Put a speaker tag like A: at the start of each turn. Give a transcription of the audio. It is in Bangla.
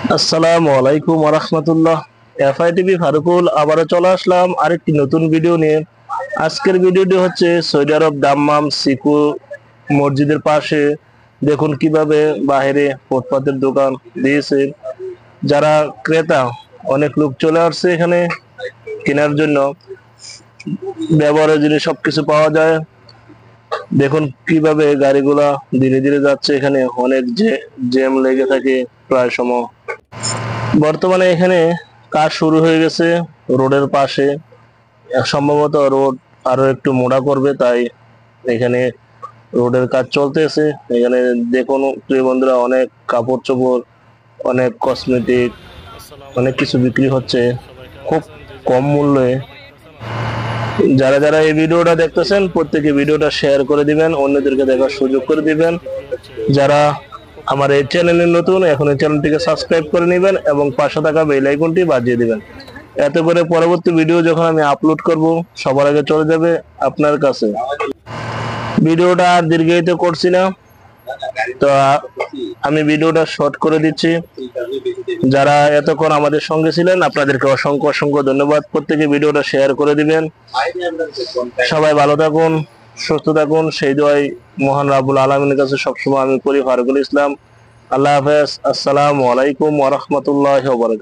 A: আসসালামু আলাইকুম ওয়া রাহমাতুল্লাহ। এফআইটিভি ফারুকুল আবারও চলে আসলাম আরেকটি নতুন ভিডিও নিয়ে। আজকের ভিডিওটি হচ্ছে সৌদি আরব দাম্মাম সিকু মসজিদের পাশে। দেখুন কিভাবে বাইরে ফুটপাতের দোকান দিয়েছে। যারা ক্রেতা, অনেক লোক চলে আসছে এখানে কেনার জন্য। ব্যবহারের জিনিস সবকিছু পাওয়া যায়। দেখুন কিভাবে গাড়িগুলা ধীরে ধীরে যাচ্ছে। এখানে অনেক জ্যাম লেগে থাকে প্রায় সময়। বর্তমানে এখানে কাজ শুরু হয়ে গেছে রোডের পাশে। সম্ভবত রোড আরো একটু মোড়া করবে, তাই এখানে রোডের কাজ চলতেছে। এখানে দেখুন প্রিয় বন্ধুরা, অনেক কাপড় চোপড়, অনেক কসমেটিক, অনেক কিছু বিক্রি হচ্ছে খুব কম মূল্যে। যারা যারা এই ভিডিওটা দেখতেছেন প্রত্যেকে ভিডিওটা শেয়ার করে দিবেন, অন্যদেরকে দেখার সুযোগ করে দিবেন। যারা আমার এই চ্যানেলে নতুন, এখন এই চ্যানেলটিকে সাবস্ক্রাইব করে নেবেন এবং পাশে থাকা বেল আইকনটি বাজিয়ে দিবেন। এতে করে পরবর্তী ভিডিও যখন আমি আপলোড করব সবার আগে চলে যাবে আপনার কাছে। ভিডিওটা আর দীর্ঘায়িত করছি না, তো আমি ভিডিওটা শর্ট করে দিচ্ছি। যারা এতক্ষণ আমাদের সঙ্গে ছিলেন আপনাদেরকে অসংখ্য অসংখ্য ধন্যবাদ। প্রত্যেকে ভিডিওটা শেয়ার করে দিবেন। সবাই ভালো থাকুন, সুস্থ থাকুন, সেই দোয়াই মহান রাব্বুল আলামিনের কাছে সবসময় আমি করি। ফারুকুল ইসলাম। আল্লাহ হাফেজ। আসসালামু আলাইকুম ওয়া রাহমাতুল্লাহি ওয়া বারাকাতুহু।